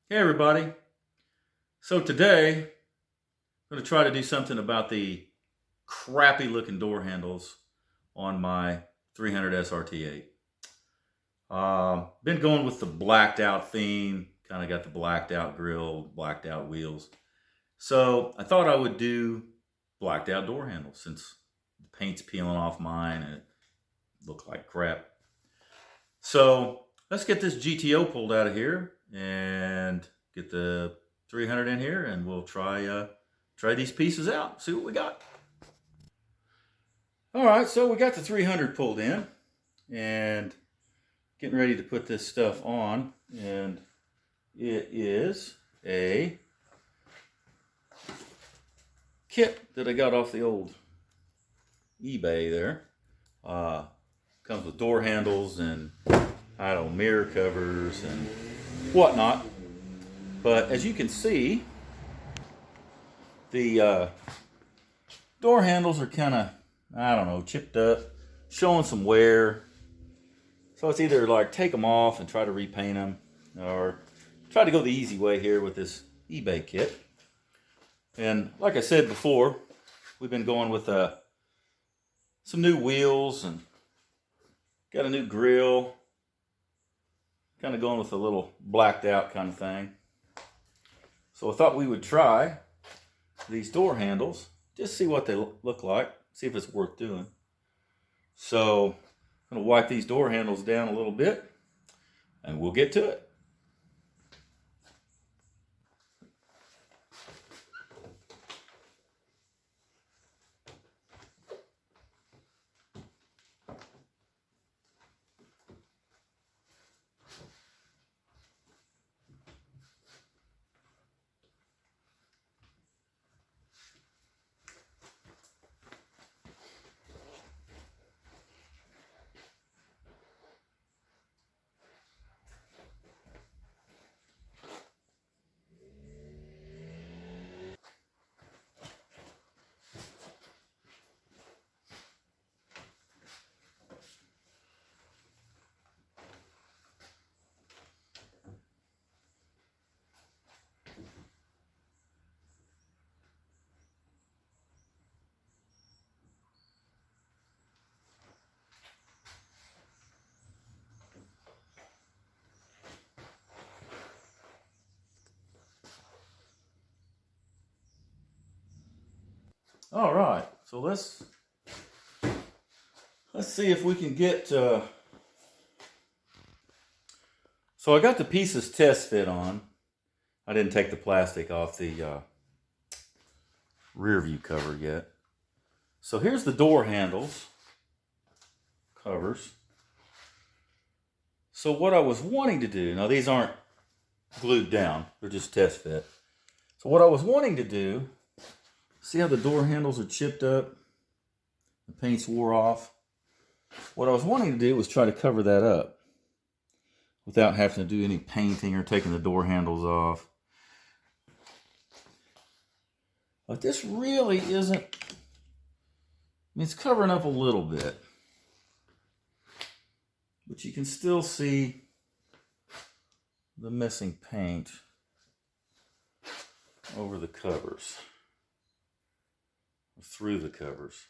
Hey everybody. So today I'm going to try to do something about the crappy looking door handles on my 300 SRT8. Been going with the blacked out theme, kind of got the blacked out grill, blacked out wheels. So I thought I would do blacked out door handles since the paint's peeling off mine and it looked like crap. So let's get this GTO pulled out of here and get the 300 in here, and we'll try these pieces out, see what we got. All right, so we got the 300 pulled in and getting ready to put this stuff on, and it is a kit that I got off the old eBay there. Comes with door handles and mirror covers and whatnot. But as you can see, the door handles are kind of, chipped up, showing some wear. So it's either like take them off and try to repaint them, or try to go the easy way here with this eBay kit. And like I said before, we've been going with some new wheels and got a new grill. Kind of going with a little blacked out kind of thing. So I thought we would try these door handles, just see what they look like, see if it's worth doing. So I'm going to wipe these door handles down a little bit and we'll get to it. All right, so let's see if we can get. So I got the pieces test fit on. I didn't take the plastic off the rear view cover yet. So here's the door handles covers. So what I was wanting to do, now these aren't glued down, they're just test fit. So what I was wanting to do, see how the door handles are chipped up? The paint's wore off. What I was wanting to do was try to cover that up without having to do any painting or taking the door handles off. But this really isn't, it's covering up a little bit. But you can still see the missing paint over the covers, through the covers.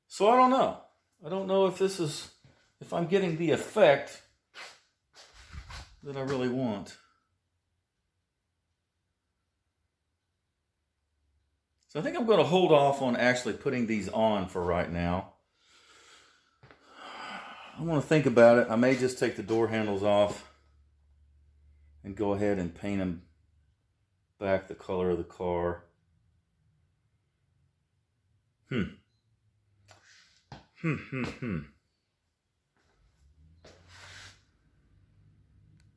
So I don't know. I don't know if I'm getting the effect that I really want. So I think I'm going to hold off on actually putting these on for right now. I want to think about it. I may just take the door handles off and go ahead and paint them back the color of the car.